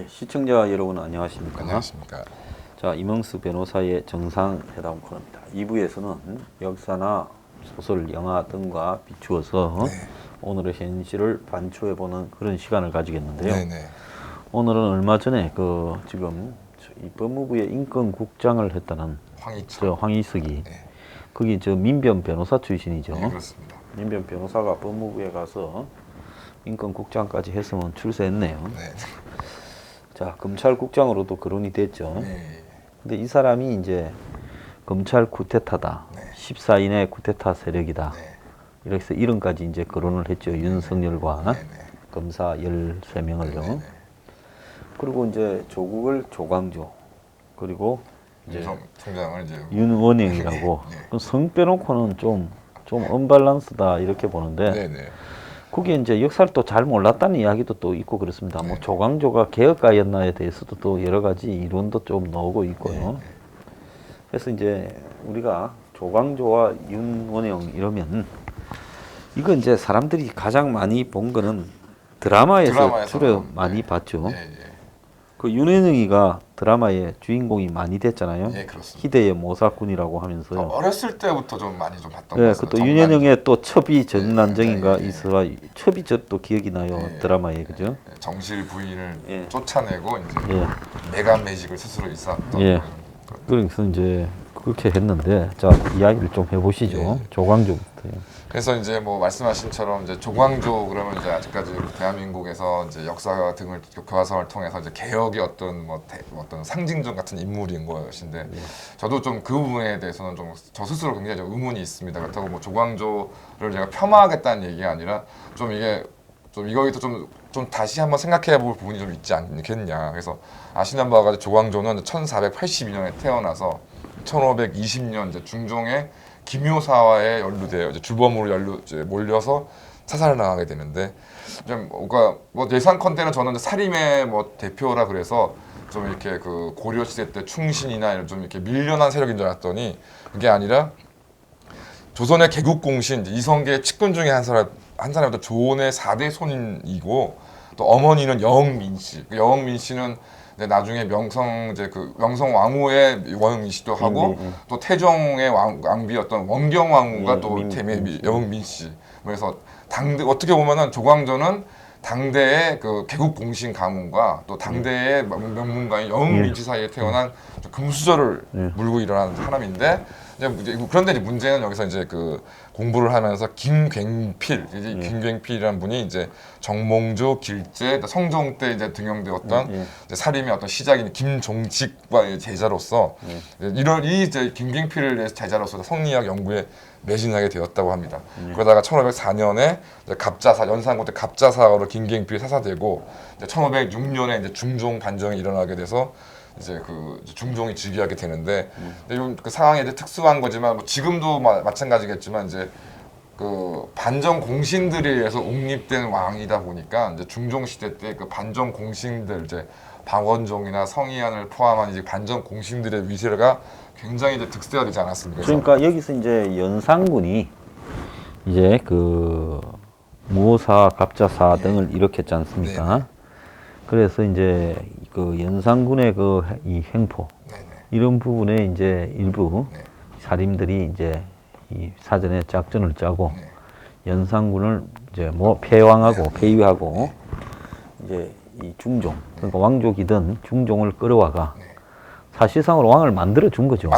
시청자 여러분 안녕하십니까? 안녕하십니까? 자, 이명수 변호사의 정상회담 코너입니다. 2부에서는 역사나 소설, 영화 등과 비추어서 오늘의 현실을 반추해보는 그런 시간을 가지겠는데요. 네네. 오늘은 얼마 전에 지금 이 법무부의 인권국장을 했다는 황희석이 거기 민변 변호사 출신이죠. 네, 그렇습니다. 민변 변호사가 법무부에 가서 인권국장까지 했으면 출세했네요. 네. 자, 검찰국장으로도 거론이 됐죠. 네. 근데 이 사람이 이제 검찰 쿠데타다, 14인의 쿠데타 세력이다. 이렇게 해서 이름까지 이제 거론을 했죠. 윤석열과 검사 13명을요. 그리고 이제 조국을 조광조, 그리고 이제 총장을 이제 윤원영이라고 성 빼놓고는 좀 언밸런스다 이렇게 보는데 그게 이제 역사를 또 잘 몰랐다는 이야기도 또 있고 그렇습니다. 뭐 조광조가 개혁가였나에 대해서도 또 여러 가지 이론도 좀 나오고 있고요. 그래서 이제 우리가 조광조와 윤원영 이러면 이건 이제 사람들이 가장 많이 본 거는 드라마에서 주로 많이 봤죠. 그 윤원영이가 드라마의 주인공이 많이 됐잖아요. 희대의 모사꾼이라고 하면서요. 어렸을 때부터 좀 많이 좀 봤던 것 같습니다. 또 윤현영의 또 첩이 전난정인가 있어가 첩이 또 기억이 나요. 드라마에 그죠? 정실 부인을 쫓아내고 이제 매간 매직을 스스로 일삼았던. 그래서 이제 그렇게 했는데 자 이야기를 좀 해보시죠. 조광조부터요. 그래서 이제 뭐 말씀하신 처럼 이제 조광조 그러면 이제 아직까지 대한민국에서 이제 역사 등을 교과서를 통해서 이제 개혁의 어떤 어떤 상징적 같은 인물인 것인데 저도 좀 그 부분에 대해서는 좀 저 스스로 굉장히 좀 의문이 있습니다. 그렇다고 뭐 조광조를 제가 폄하하겠다는 얘기가 아니라 좀 이게 좀 이거에도 좀 다시 한번 생각해 볼 부분이 좀 있지 않겠냐. 그래서 아시는 바와 같이 조광조는 1482년에 태어나서 1520년 이제 중종의 김효사와의 연루돼요. 이제 주범으로 몰려서 사살을 당하게 되는데, 좀 그러니까 뭐 예상컨대는 저는 살인의 뭐 대표라 그래서 좀 이렇게 그 고려 시대 때 충신이나 이런 좀 이렇게 밀려난 세력인 줄 알았더니 그게 아니라 조선의 개국공신 이성계 측근 중에 한 사람부터 조원의 4대 손인이고 또 어머니는 여흥민 씨. 그 여흥민 씨는 나중에 명성 왕후의 여흥민 씨도 하고 또 태종의 왕비였던 원경 왕후가 또 여흥민 씨. 그래서 어떻게 보면은 조광조는 당대의 그 개국 공신 가문과 또 당대의 명문가인 여흥민 씨 사이에 태어난 금수저를 물고 일어난 사람인데 그런데 이제 문제는 여기서 이제 그 공부를 하면서 김굉필이라는 분이 이제 정몽주, 길제, 성종 때 이제 등용되었던 이제 살인의 어떤 시작인 김종직과 제자로서 이제 김굉필을 제자로서 성리학 연구에 매진하게 되었다고 합니다. 그러다가 1504년에 갑자사 연산고 때 갑자사로 김굉필이 사사되고 1506년에 이제 중종 반정이 일어나게 돼서 이제 그 중종이 즉위하게 되는데 그 상황이 이제 특수한 거지만 뭐 지금도 마찬가지겠지만 이제 그 반정 공신들에 의해서 옹립된 왕이다 보니까 이제 중종 시대 때 그 반정 공신들 이제 박원종이나 성희안을 포함한 이제 반정 공신들의 위세가 굉장히 이제 득세가 되지 않았습니까? 그러니까 여기서 이제 연산군이 이제 그 무오사, 갑자사 등을 일으켰지 않습니까? 그래서 이제 그 연산군의 이 횡포 이런 부분에 이제 일부 사림들이 이제 이 사전에 작전을 짜고 연산군을 이제 뭐 폐위하고 이제 이 중종 그러니까 왕족이든 중종을 끌어와가 사실상으로 왕을 만들어 준 거죠.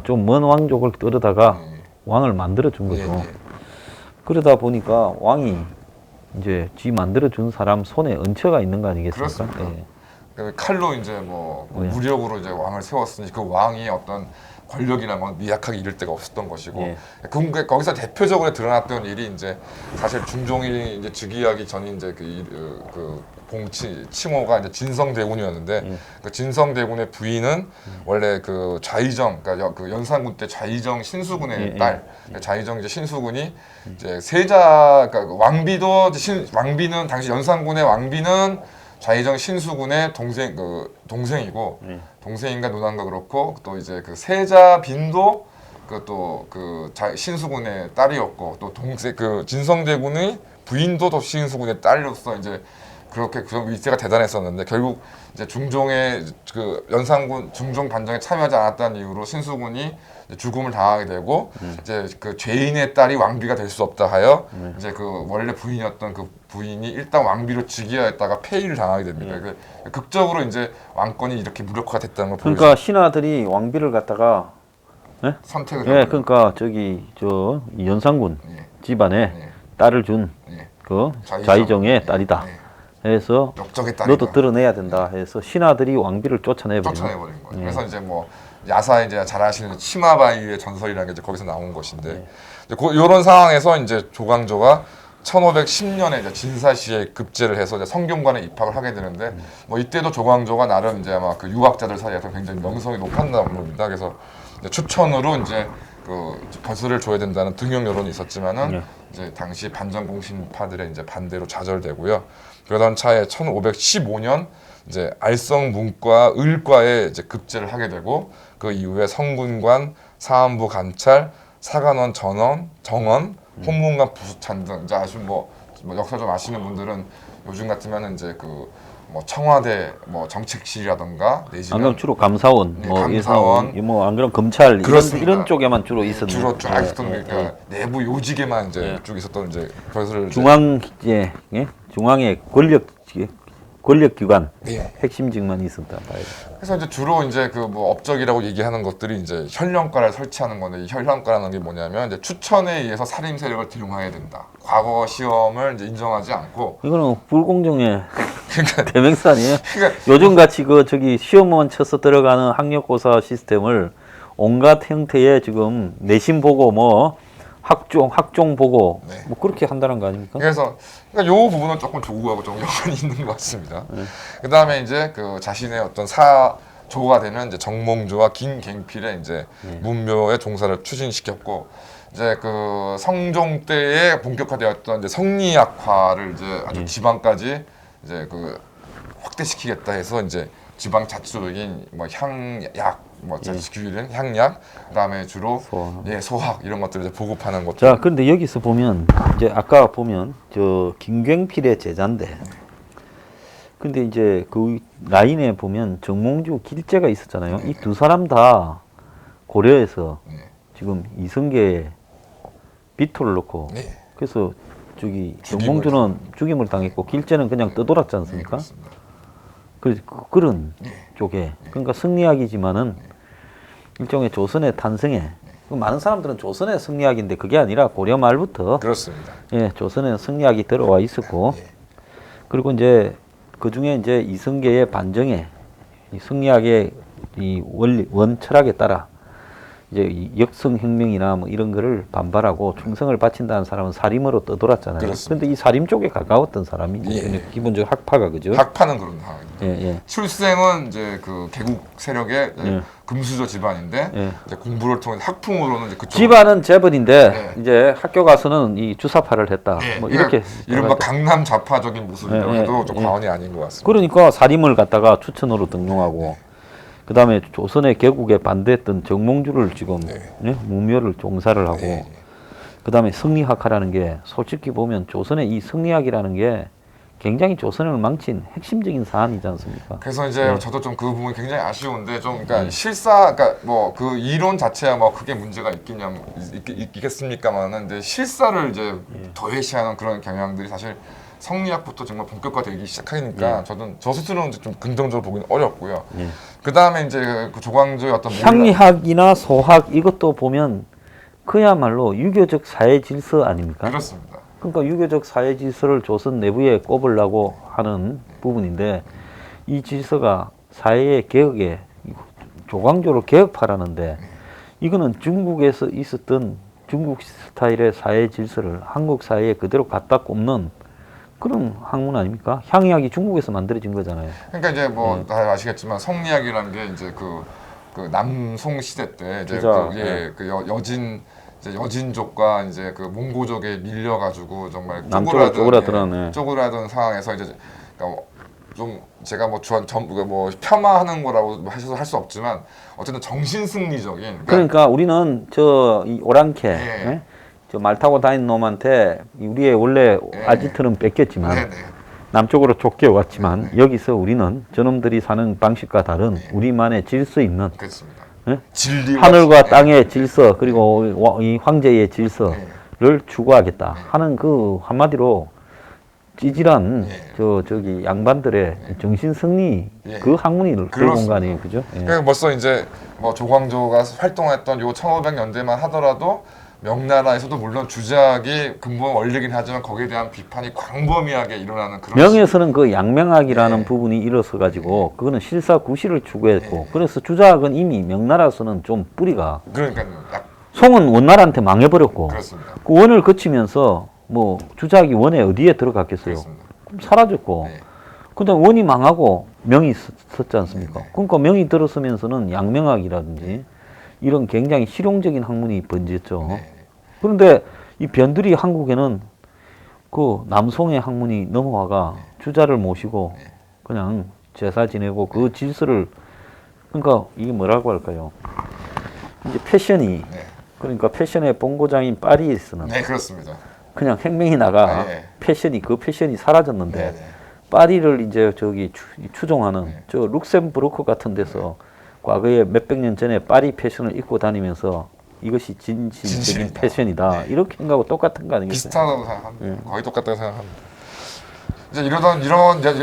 좀 먼 왕족을 끌어다가 왕을 만들어 준 거죠. 그러다 보니까 왕이 이제 지 만들어 준 사람 손에 은처가 있는 거 아니겠습니까? 칼로 이제 무력으로 이제 왕을 세웠으니 그 왕이 어떤 권력이나 건 미약하게 이를 데가 없었던 것이고 예. 거기서 대표적으로 드러났던 일이 이제 사실 중종이 이제 즉위하기 전인 이제 그 봉치 칭호가 이제 진성대군이었는데 예. 그 진성대군의 부인은 원래 그 좌의정 그러니까 그 연산군 때 좌의정 신수군의 예, 예. 딸 좌의정 이제 신수군이 이제 세자 그러니까 왕비도 왕비는 당시 연산군의 왕비는 좌의정 신수군의 동생이고 동생인가 누나인가 그렇고 또 이제 그 세자 빈도 그또 신수군의 딸이었고 또 동생 그 진성대군의 부인도 또 신수군의 딸로서 이제 그렇게 그 위세가 대단했었는데 결국 이제 중종의 그 연산군 중종 반정에 참여하지 않았다는 이유로 신수군이 이제 죽음을 당하게 되고 이제 그 죄인의 딸이 왕비가 될 수 없다 하여 이제 그 원래 부인이었던 그 부인이 일단 왕비로 즉위하였다가 폐위를 당하게 됩니다. 그 극적으로 이제 왕권이 이렇게 무력화가 됐다는 걸 보여주죠. 그러니까 신하들이 왕비를 갖다가 선택을 예, 그러니까 저기 저 연산군 예. 집안에 예. 딸을 준 예. 그 좌의정. 좌의정의 딸이다. 예. 해서 역적의 딸이다. 너도 드러내야 된다. 해서 신하들이 왕비를 쫓아내버리는. 쫓아내버린 거예요. 그래서 이제 뭐 야사 이제 잘 아시는 치마바이의 전설이라는 게 이제 거기서 나온 것인데 이런 상황에서 이제 조광조가 1510년에 이제 진사시에 급제를 해서 이제 성균관에 입학을 하게 되는데 뭐 이때도 조광조가 나름 이제 아마 그 유학자들 사이에서 굉장히 명성이 높았나 봅니다. 그래서 이제 추천으로 이제 그 벌서를 줘야 된다는 등용 여론이 있었지만은 이제 당시 반정공신파들의 이제 반대로 좌절되고요. 그러던 차에 1515년 이제 알성문과 을과에 이제 급제를 하게 되고 그 이후에 성군관, 사안부 감찰, 사관원 전원, 정원, 혼문관 부수찬 등 이제 아주 뭐 역사 좀 아시는 분들은 요즘 같으면은 이제 그 뭐 청와대 뭐 정책실이라던가 내지는 안 그럼 주로 감사원, 네, 뭐 감사원. 예사원, 뭐안 그럼 검찰 그렇습니다. 이런 쪽에만 주로 있었는. 주로 쫙 있었던 그러니까 내부 요직에만 이제 쭉 있었던 이제 그것을 중앙 중앙의 권력 기관 예. 핵심직만 있었다 봐요. 그래서 이제 주로 이제 그 뭐 업적이라고 얘기하는 것들이 이제 현령과를 설치하는 건데 이 현령과라는 게 뭐냐면 이제 추천에 의해서 살림 세력을 등용해야 된다. 과거 시험을 이제 인정하지 않고 이거는 불공정의 그러니까 대명사 아니에요? 그러니까 요즘 같이 그 저기 시험만 쳐서 들어가는 학력고사 시스템을 온갖 형태의 지금 내신 보고 뭐 학종 보고 네. 뭐 그렇게 한다는 거 아닙니까? 그래서 그러니까 요 부분은 조금 조구하고 좀 연관이 있는 것 같습니다. 그 다음에 이제 그 자신의 어떤 사조가 되는 이제 정몽주와 김갱필의 이제 문묘의 종사를 추진시켰고 이제 그 성종 때에 본격화되었던 이제 성리학화를 이제 아주 지방까지 이제 그 확대시키겠다 해서 이제 지방 자치적인 뭐 향약 뭐 규율은 향약 그다음에 주로 소학 이런 것들을 이제 보급하는 것들. 자, 그런데 여기서 보면 이제 아까 보면 저 김갱필의 제자인데, 근데 이제 그 라인에 보면 정몽주, 길재가 있었잖아요. 이 두 사람 다 고려에서 지금 이성계에 비토를 놓고 네. 그래서 저기 정몽주는 죽임을 당했고 길재는 그냥 떠돌았지 않습니까? 그런 쪽에 그러니까 승리학이지만은 일종의 조선의 탄생에 많은 사람들은 조선의 승리학인데 그게 아니라 고려 말부터 그렇습니다. 예, 조선에 승리학이 들어와 있었고 그리고 이제 그 중에 이제 이성계의 반정에 이 승리학의 이 원리 원철학에 따라 이제 이 역성혁명이나 뭐 이런 거를 반발하고 충성을 바친다는 사람은 사림으로 떠돌았잖아요. 그런데 이 사림 쪽에 가까웠던 사람이 기본적으로 학파가 그죠? 학파는 그런 상황입니다. 예. 출생은 이제 그 개국 세력의 금수저 집안인데 이제 공부를 통해 학풍으로는 이제 그쪽 집안은 재벌인데 이제 학교 가서는 이 주사파를 했다. 뭐 이렇게 이른바 강남 좌파적인 모습이라고 해도 좀 과언이 아닌 것 같습니다. 그러니까 사림을 갖다가 추천으로 등용하고 그 다음에 조선의 개국에 반대했던 정몽주를 지금 무묘를 종사를 하고 그 다음에 성리학화라는 게 솔직히 보면 조선의 이 성리학이라는 게 굉장히 조선을 망친 핵심적인 사안이지 않습니까? 그래서 이제 저도 좀 그 부분이 굉장히 아쉬운데 좀 그러니까 그러니까 뭐 그 이론 자체야 뭐 크게 문제가 있겠습니까만은 이제 실사를 이제 도외시하는 그런 경향들이 사실 성리학부터 정말 본격화되기 시작하니까 저 스스로는 좀 긍정적으로 보기는 어렵고요. 그 다음에 이제 그 조광조의 어떤 향리학이나 소학 이것도 보면 그야말로 유교적 사회 질서 아닙니까? 그렇습니다. 그러니까 유교적 사회 질서를 조선 내부에 꼽으려고 하는 부분인데 이 질서가 사회의 개혁에 조광조를 개혁파라는데 이거는 중국에서 있었던 중국 스타일의 사회 질서를 한국 사회에 그대로 갖다 꼽는 그런 학문 아닙니까? 향의학이 중국에서 만들어진 거잖아요. 그러니까 이제 뭐 다 아시겠지만 성리학이라는 게 이제 그 남송 시대 때 이제 그죠. 그 여진 이제 여진족과 이제 그 몽고족에 밀려가지고 정말 남쪽으로 쪼그라들었네. 쪼그라든 상황에서 이제 그러니까 좀 제가 뭐 뭐 폄하하는 거라고 하셔서 할 수 없지만 어쨌든 정신 승리적인 그러니까 우리는 이 오랑캐, 예. 예? 저 말 타고 다니는 놈한테 우리의 원래 예. 아지트는 뺏겼지만 네네. 남쪽으로 쫓겨왔지만 여기서 우리는 저놈들이 사는 방식과 다른 우리만의 질서 있는 그렇습니다. 예? 진리와 하늘과 땅의 질서 그리고 이 황제의 질서를 추구하겠다 하는 그 한마디로 찌질한 저기 양반들의 정신 승리 그 학문이 들어온 거 아니에요, 그죠? 예. 그러니까 벌써 이제 뭐 조광조가 활동했던 요 1500년대만 하더라도 명나라에서도 물론 주작이 근본 원리긴 하지만 거기에 대한 비판이 광범위하게 일어나는 그런 명에서는 그 양명학이라는 예. 부분이 일어서 가지고 그거는 실사구시를 추구했고 그래서 주작은 이미 명나라에서는 좀 뿌리가 그러니까 약 송은 원나라한테 망해버렸고 그렇습니다. 그 원을 거치면서 뭐 주작이 원에 어디에 들어갔겠어요? 그렇습니다. 그럼 사라졌고 네. 근데 원이 망하고 명이 섰지 않습니까? 네. 그러니까 명이 들어서면서는 양명학이라든지 이런 굉장히 실용적인 학문이 번졌죠. 네. 그런데 이 변두리 한국에는 그 남송의 학문이 넘어와가 주자를 모시고 그냥 제사 지내고 그 질서를 그러니까 이게 뭐라고 할까요? 이제 패션이 네. 그러니까 패션의 본고장인 파리에서는 네, 그렇습니다. 그냥 혁명이 나가 아, 예. 그 패션이 사라졌는데 네, 네. 파리를 이제 저기 추종하는 네. 저 룩셈부르크 같은 데서 과거에 몇백 년 전에 파리 패션을 입고 다니면서 이것이 진실적인 진실이다. 패션이다 이렇게 생각하고 똑같은 거 아니겠어요? 비슷하다고 생각합니다. 거의 똑같다고 생각합니다. 이제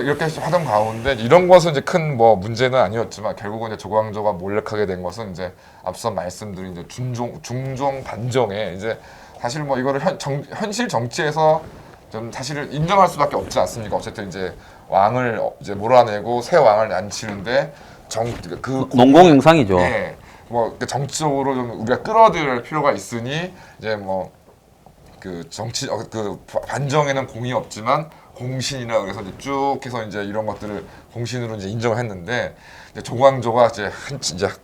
이렇게 하던 가운데 이런 것은 이제 큰 뭐 문제는 아니었지만 결국은 이제 조광조가 몰락하게 된 것은 이제 앞서 말씀드린 이제 중종 반정에 이제 사실 뭐 이거를 현실 정치에서 좀 사실을 인정할 수밖에 없지 않습니까? 어쨌든 이제 왕을 이제 몰아내고 새 왕을 앉히는데 농공영상이죠. 예, 뭐 정치적으로 좀 우리가 끌어들일 필요가 있으니 이제 뭐 그 반정에는 공이 없지만 공신이라 그래서 이제 쭉 해서 이제 이런 것들을 공신으로 이제 인정을 했는데 이제 조광조가 이제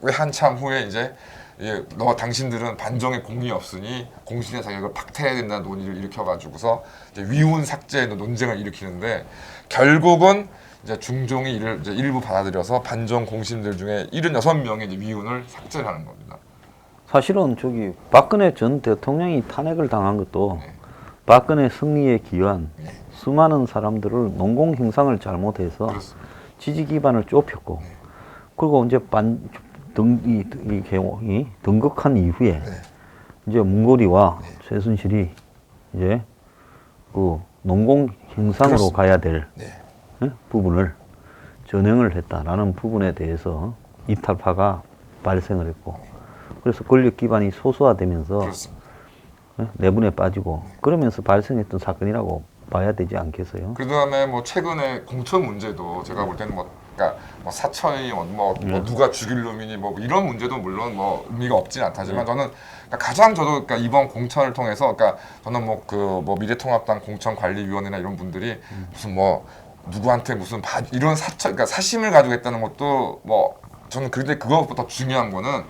꽤 한참 후에 이제 너 당신들은 반정에 공이 없으니 공신의 자격을 박탈해야 된다는 논의를 일으켜가지고서 이제 위훈 삭제 논쟁을 일으키는데 결국은 이제 중종이 이를 이제 일부 받아들여서 반정 공신들 중에 76명의 이제 위훈을 삭제하는 겁니다. 사실은 저기 박근혜 전 대통령이 탄핵을 당한 것도 박근혜 승리에 기여한 수많은 사람들을 농공 형상을 잘못해서 그렇습니다. 지지 기반을 좁혔고 그리고 이제 이 등극한 이후에 이제 문고리와 최순실이 이제 그 농공 형상으로 그렇습니다. 가야 될 네. 부분을 전행을 했다라는 부분에 대해서 이탈파가 발생을 했고 그래서 권력 기반이 소수화되면서 그렇습니다. 내분에 빠지고 그러면서 발생했던 사건이라고 봐야 되지 않겠어요? 그 다음에 뭐 최근에 공천 문제도 제가 볼 때는 그러니까 사천이 누가 죽일 놈이니 뭐 이런 문제도 물론 뭐 의미가 없진 않다지만 저는 그러니까 가장 저도 그러니까 이번 공천을 통해서 그러니까 저는 미래통합당 공천관리위원회나 이런 분들이 무슨 뭐 누구한테 무슨 이런 그러니까 사심을 가지고 했다는 것도 뭐 저는 근데 그것보다 중요한 거는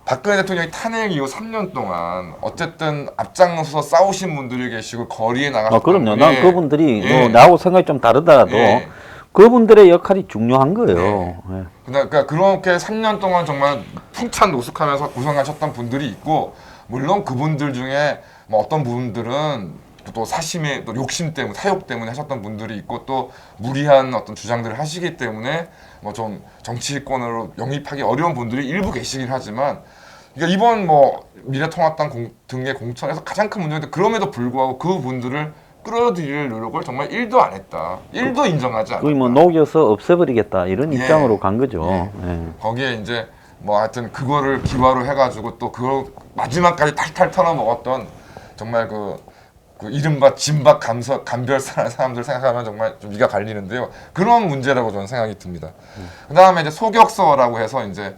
박근혜 대통령이 탄핵 이후 3년 동안 어쨌든 앞장서서 싸우신 분들이 계시고 거리에 나가셨던 그럼요. 난 그분들이 예. 나하고 생각이 좀 다르더라도 예. 그분들의 역할이 중요한 거예요. 예. 그러니까 그렇게 3년 동안 정말 풍찬 노숙하면서 고생하셨던 분들이 있고 물론 그분들 중에 뭐 어떤 분들은 또 사심의 또 욕심 때문에 사욕 때문에 하셨던 분들이 있고 또 무리한 어떤 주장들을 하시기 때문에 뭐 좀 정치권으로 영입하기 어려운 분들이 일부 계시긴 하지만 그러니까 이번 미래통합당 등의 공천에서 가장 큰 문제인데 그럼에도 불구하고 그 분들을 끌어들일 노력을 정말 1도 안 했다. 1도 인정하지 않았다. 거의 뭐 녹여서 없애버리겠다 이런 예. 입장으로 간 거죠. 예. 예. 거기에 이제 하여튼 그거를 기화로 해가지고 또 그걸 마지막까지 탈탈 털어먹었던 정말 그 이른바 진박 감별사라는 사람들 생각하면 정말 좀 이가 갈리는데요. 그런 문제라고 저는 생각이 듭니다. 그 다음에 이제 소격서라고 해서 이제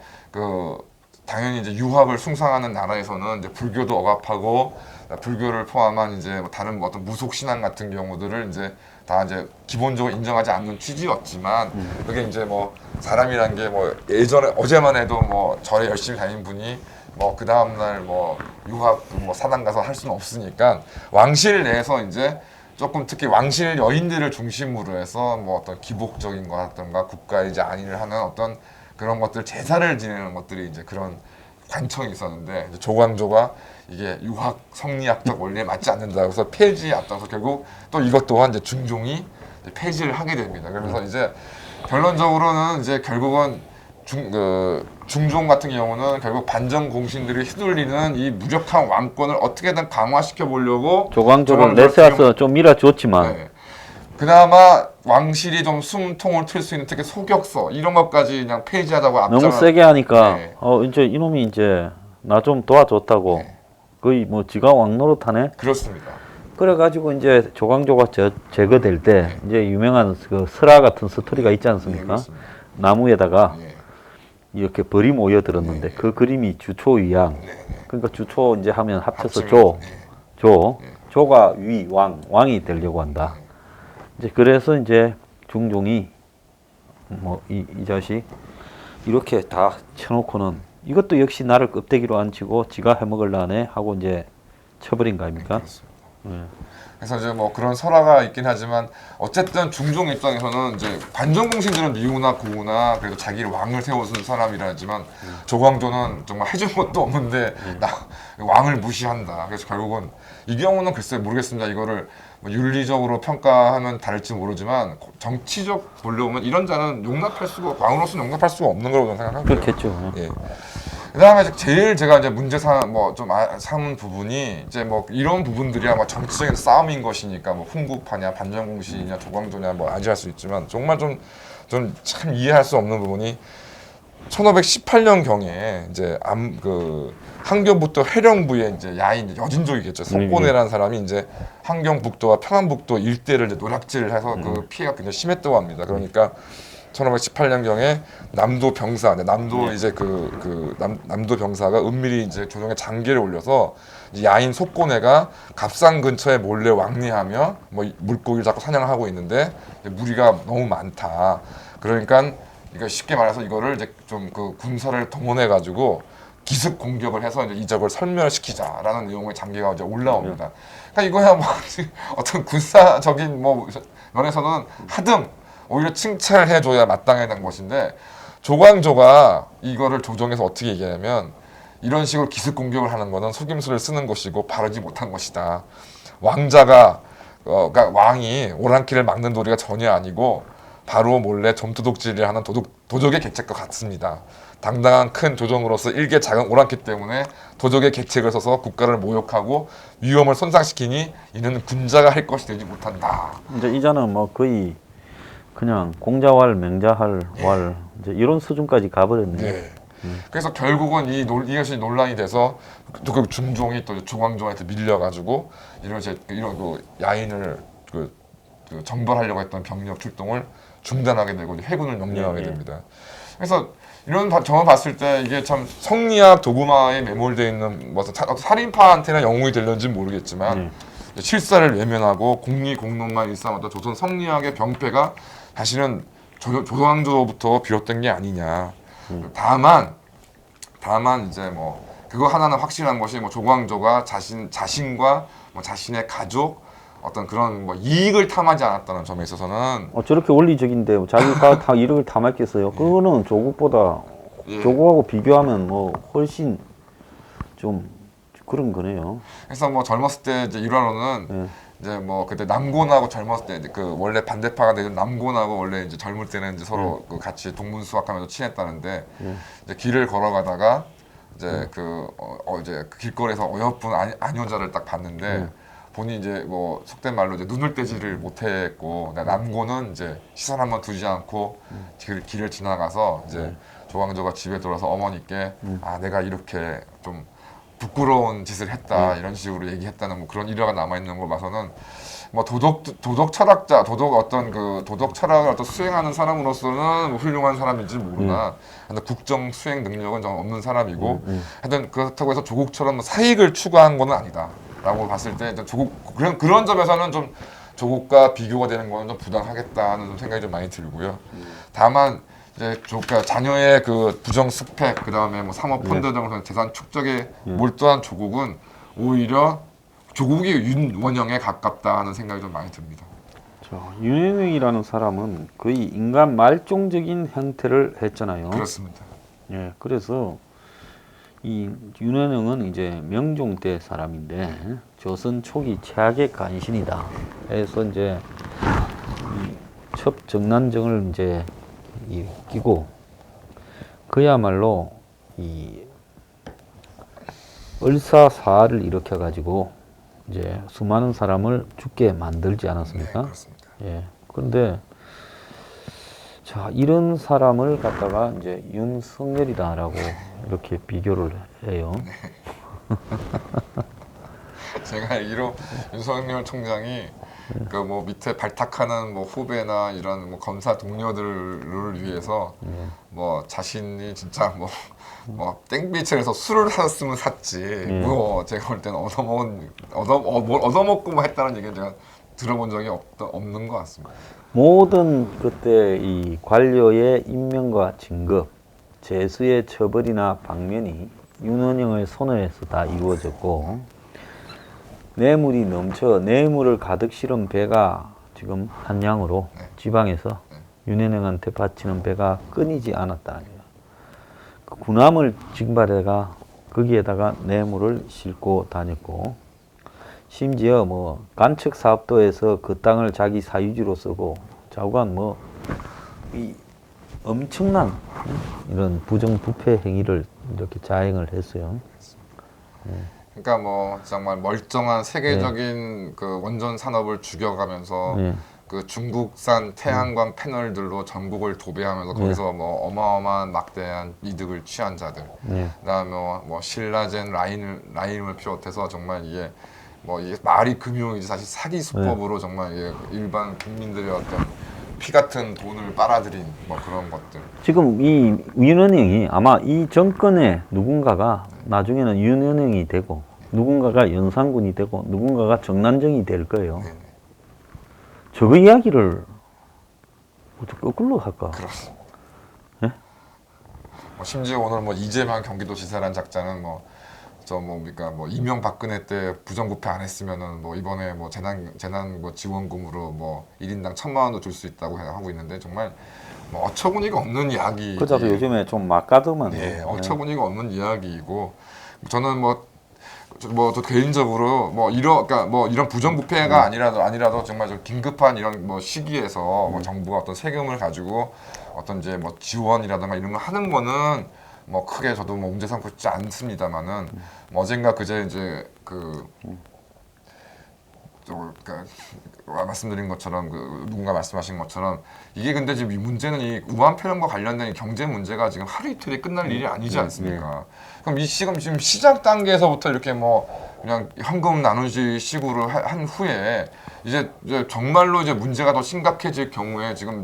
당연히 이제 유학을 숭상하는 나라에서는 이제 불교도 억압하고 불교를 포함한 이제 뭐 다른 뭐 어떤 무속 신앙 같은 경우들을 이제 다 이제 기본적으로 인정하지 않는 취지였지만 그게 이제 뭐 사람이란 게 뭐 예전에 어제만 해도 뭐 절에 열심히 다닌 분이 뭐 그 다음 날 뭐 유학 뭐 사당 가서 할 수는 없으니까 왕실 내에서 이제 조금 특히 왕실 여인들을 중심으로 해서 뭐 어떤 기복적인 거라든가 국가에 이제 안위를 하는 어떤 그런 것들 제사를 지내는 것들이 이제 그런 관청이 있었는데 이제 조광조가 이게 유학 성리학적 원리에 맞지 않는다 그래서 폐지에 앞장서 결국 또 이것 또한 이제 중종이 이제 폐지를 하게 됩니다. 그래서 이제 결론적으로는 이제 결국은 중종 같은 경우는 결국 반정 공신들이 휘둘리는 이 무력한 왕권을 어떻게든 강화시켜 보려고 조광조를 내세워서 좀 밀어줬지만 네. 그나마 왕실이 좀 숨통을 틀 수 있는 특히 소격서 이런 것까지 그냥 폐지하자고 너무 앞장을 세게 하니까 네. 이제 이놈이 이제 나 좀 도와줬다고 네. 거의 뭐 지가 왕노릇하네. 그렇습니다. 그래가지고 이제 조광조가 제거될 때 이제 유명한 그 설화 같은 스토리가 있지 네, 않습니까? 그렇습니다. 나무에다가 예. 이렇게 벌이 모여들었는데 그 그림이 주초위양. 그러니까 주초 이제 하면 합쳐서 합치면, 조가 왕이 되려고 한다. 이제 그래서 이제 중종이 뭐 이 자식 이렇게 다 쳐놓고는 이것도 역시 나를 껍데기로 앉히고 지가 해먹을라네 하고 이제 쳐버린 거 아닙니까? 그렇습니다. 그래서 이제 뭐 그런 설화가 있긴 하지만 어쨌든 중종 입장에서는 이제 반정 공신들은 미우나 고우나 그래도 자기를 왕을 세워준 사람이라 하지만 조광조는 정말 해준 것도 없는데 나 왕을 무시한다. 그래서 결국은 이 경우는 글쎄 모르겠습니다. 이거를 뭐 윤리적으로 평가하면 다를지 모르지만 정치적 본려오면 이런 자는 용납할 수가 왕으로서는 용납할 수가 없는 거라고 저는 생각합니다. 그렇겠죠. 예. 그다음에 제일 제가 이제 문제 뭐좀 삼은 부분이 이제 뭐 이런 부분들이야 뭐 정치적인 싸움인 것이니까 뭐 훈구파냐 반정공신이냐 조광조냐 뭐 아지할 수 있지만 정말 좀 참 이해할 수 없는 부분이 1518년 경에 이제 한경북도 해령부에 이제 야인 여진족이겠죠 석고내라는 사람이 이제 한경북도와 평안북도 일대를 이제 노략질을 해서 그 피해가 굉장히 심했다고 합니다. 그러니까 1518년경에 남도 병사, 남도 이제 남도 병사가 은밀히 이제 조정에 장계를 올려서 이제 야인 속고내가 갑산 근처에 몰래 왕래하며 뭐 물고기를 자꾸 사냥하고 있는데 무리가 너무 많다. 그러니까 이거 쉽게 말해서 이거를 이제 좀 그 군사를 동원해 가지고 기습 공격을 해서 이제 이적을 설멸시키자라는 내용의 장계가 이제 올라옵니다. 그러니까 이거야 뭐 어떤 군사적인 뭐 면에서는 하등 오히려 칭찬을 해줘야 마땅한 것인데 조광조가 이거를 조정에서 어떻게 얘기하냐면 이런 식으로 기습 공격을 하는 거는 속임수를 쓰는 것이고 바르지 못한 것이다. 왕자가 그러니까 왕이 오랑캐를 막는 도리가 전혀 아니고 바로 몰래 점도둑질을 하는 도적의 객책과 같습니다. 당당한 큰 조정으로서 일개 작은 오랑캐 때문에 도적의 객책을 써서 국가를 모욕하고 위엄을 손상시키니 이는 군자가 할 것이 되지 못한다. 이제 이자는 뭐 거의 그냥 공자왈, 맹자할 왈 이제 이런 수준까지 가버렸네. 네. 그래서 결국은 이것이 논란이 돼서 또 그 중종이 또 조광조한테 밀려가지고 이런 그 야인을 그 정벌하려고 했던 병력 출동을 중단하게 되고 해군을 명령하게 됩니다. 그래서 이런 점을 봤을 때 이게 참 성리학 도구마에 매몰되어 있는 뭐 살인파한테는 영웅이 될런지는 모르겠지만 실사를 외면하고 공리공론만 일삼았던 조선 성리학의 병폐가 사실은 조광조부터 비롯된 게 아니냐. 다만 이제 뭐 그거 하나는 확실한 것이 뭐 조광조가 자신과 뭐 자신의 가족 어떤 그런 뭐 이익을 탐하지 않았다는 점에 있어서는 저렇게 원리적인데 자기가 다 이익을 탐했겠어요. 그거는 조국보다 조국하고 비교하면 뭐 훨씬 좀 그런 거네요. 그래서 뭐 젊었을 때 이제 일화로는 이제 뭐 그때 남곤하고 젊었을 때 그 원래 반대파가 되는 남곤하고 원래 이제 젊을 때는 이제 서로 그 같이 동문수학하면서 친했다는데 이제 길을 걸어가다가 이제 이제 그 길거리에서 어여쁜 아녀자를 딱 봤는데 본인이 이제 뭐 속된 말로 이제 눈을 떼지를 못했고 남고는 이제 시선 한번 두지 않고 길을 지나가서 이제 조광조가 집에 들어와서 어머니께 아 내가 이렇게 좀 부끄러운 짓을 했다 이런 식으로 얘기했다는 뭐 그런 일화가 남아 있는 걸 봐서는 뭐 도덕 철학자, 도덕 철학을 어떤 수행하는 사람으로서는 뭐 훌륭한 사람인지 모르나, 근데 국정 수행 능력은 좀 없는 사람이고, 하여튼 그렇다고 해서 조국처럼 뭐 사익을 추구한 건 아니다라고 봤을 때 일단 그런 점에서는 좀 조국과 비교가 되는 거는 좀 부당하겠다는 좀 생각이 좀 많이 들고요. 다만 이제 그러니까 자녀의 그 부정 스펙, 그 다음에 뭐 사모펀드 등을 통한 재산 축적에 몰두한 조국은 오히려 조국이 윤원영에 가깝다는 생각이 좀 많이 듭니다. 윤현영이라는 사람은 거의 인간 말종적인 형태를 했잖아요. 그렇습니다. 예, 그래서 이 윤현영은 이제 명종 때 사람인데 조선 초기 최악의 간신이다. 해서 이제 이 첩정난정을 이제 끼고 그야말로 이 을사사를 일으켜 가지고 이제 수많은 사람을 죽게 만들지 않았습니까? 네, 그렇습니다. 예. 그런데 자, 이런 사람을 갖다가 이제 윤석열이다라고 이렇게 비교를 해요. 제가 알기로 윤석열 총장이 그 뭐 밑에 발탁하는 뭐 후배나 이런 뭐 검사 동료들을 위해서 뭐 자신이 진짜 뭐 땡빛을 해서 술을 샀으면 샀지 뭐 제가 볼 때는 얻어먹고 뭐 했다는 얘기는 제가 들어본 적이 없는 것 같습니다. 모든 그때 이 관료의 임명과 진급, 재수의 처벌이나 방면이 윤원영의 손에서 다 이루어졌고 뇌물이 넘쳐 뇌물을 가득 실은 배가 지금 한양으로 지방에서 윤현영한테 바치는 배가 끊이지 않았다는 거예요. 그 군함을 징발해가 거기에다가 뇌물을 싣고 다녔고 심지어 뭐 간척 사업도에서 그 땅을 자기 사유지로 쓰고 좌우간 뭐 이 엄청난 이런 부정부패 행위를 이렇게 자행을 했어요. 그러니까 뭐 정말 멀쩡한 세계적인 그 원전 산업을 죽여가면서 그 중국산 태양광 패널들로 전국을 도배하면서 거기서 뭐 어마어마한 막대한 이득을 취한 자들, 그다음에 뭐 신라젠 라인을 비롯해서 정말 이게 말이 금융이지 사실 사기 수법으로 정말 이게 일반 국민들의 어떤 피 같은 돈을 빨아들인 뭐 그런 것들. 지금 이 윤현영이 아마 이 정권의 누군가가 나중에는 윤현영이 되고 누군가가 연산군이 되고 누군가가 정난정이 될 거예요. 네네. 저거 이야기를 어떻게 거꾸로 할까? 그렇습니다. 예? 뭐 심지어 오늘 뭐 이재명 경기도지사란 작자는 그러니까 이명박근혜 때 부정부패 안 했으면은 뭐 이번에 뭐 재난 뭐 지원금으로 뭐 1인당 1,000만 원도 줄 수 있다고 하고 있는데 정말 뭐 어처구니가 없는 이야기. 그자도 요즘에 좀 막가더만. 예, 어처구니가 없는 이야기이고 저는 저 개인적으로 그러니까 이런 부정부패가 아니라도 정말 좀 긴급한 이런 뭐 시기에서 뭐 정부가 어떤 세금을 가지고 어떤 이제 뭐 지원이라든가 이런 거 하는 거는 뭐 크게 저도 뭐 문제 삼고 있지 않습니다만은 어젠가 그제 이제 그러니까 말씀드린 것처럼 누군가 말씀하신 것처럼 이게 근데 지금 이 문제는 이 우한 폐렴과 관련된 이 경제 문제가 지금 하루 이틀에 끝날 일이 아니지 않습니까? 그럼 지금 시작 단계에서부터 이렇게 뭐 그냥 현금 나누기 식으로 한 후에 이제 정말로 이제 문제가 더 심각해질 경우에 지금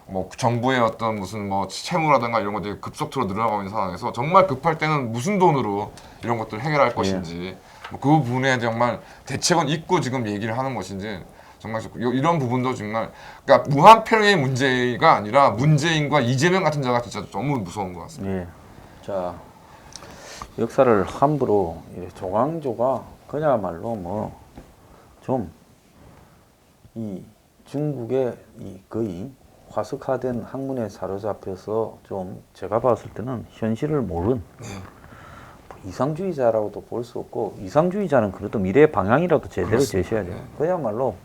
뭐 정부의 어떤 무슨 뭐 채무라든가 이런 것들이 급속도로 늘어나고 있는 상황에서 정말 급할 때는 무슨 돈으로 이런 것들을 해결할 것인지 그 부분에 정말 대책은 있고 지금 얘기를 하는 것인지 정말 이런 부분도 정말 그러니까 무한폐렴의 문제가 아니라 문재인과 이재명 같은 자가 진짜 너무 무서운 것 같습니다. 예. 자, 역사를 함부로 조광조가 그야말로 뭐 좀 이 중국의 이 거의 화석화된 학문에 사로잡혀서 좀 제가 봤을 때는 현실을 모르는 이상주의자라고도 볼 수 없고 이상주의자는 그래도 미래의 방향이라도 제대로 제시해야 돼요. 그야말로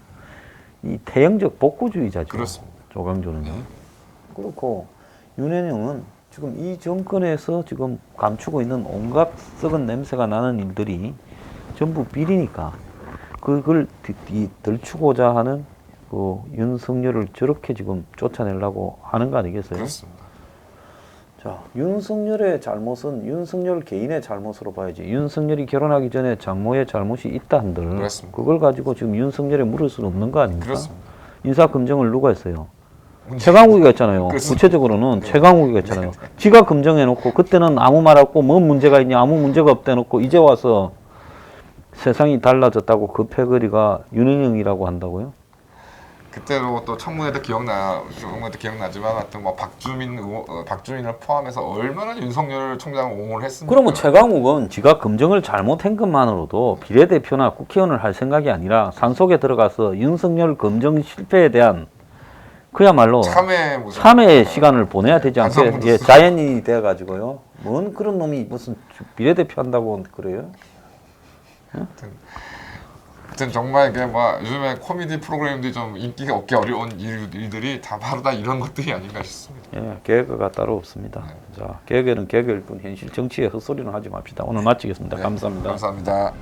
이 태형적 복구주의자죠. 그렇습니다. 조광조는요. 그렇고 윤현영은 지금 이 정권에서 지금 감추고 있는 온갖 썩은 냄새가 나는 일들이 전부 비리니까 그걸 들추고자 하는 그 윤석열을 저렇게 지금 쫓아내려고 하는 거 아니겠어요? 그렇습니다. 자, 윤석열의 잘못은 윤석열 개인의 잘못으로 봐야지. 윤석열이 결혼하기 전에 장모의 잘못이 있다 한들 그렇습니다. 그걸 가지고 지금 윤석열에 물을 수는 없는 거 아닙니까? 그렇습니다. 인사검증을 누가 했어요? 최강욱이가 했잖아요. 그렇습니다. 구체적으로는 최강욱이가 했잖아요. 지가 검증해놓고 그때는 아무 말 없고 뭔 문제가 있냐 아무 문제가 없대 놓고 이제 와서 세상이 달라졌다고 그 패거리가 윤은영이라고 한다고요? 그때도 또 청문회도 기억나지만 하여튼 뭐 박주민을 포함해서 얼마나 윤석열 총장을 옹호를 했습니까? 그러면 최강욱은 지가 검증을 잘못한 것만으로도 비례대표나 국회의원을 할 생각이 아니라 산속에 들어가서 윤석열 검증 실패에 대한 그야말로 참회의 시간을 보내야 되지 않게 예, 자연인이 돼가지고요. 뭔 그런 놈이 무슨 비례대표 한다고 그래요? 하여튼 정말 이게 뭐 요즘에 코미디 프로그램들이 좀 인기가 얻기 어려운 일들이 다 바로 다 이런 것들이 아닌가 싶습니다. 예, 개그가 따로 없습니다. 자, 개그는 개그일 뿐 현실 정치에 헛소리는 하지 맙시다. 오늘 마치겠습니다. 네, 감사합니다. 감사합니다.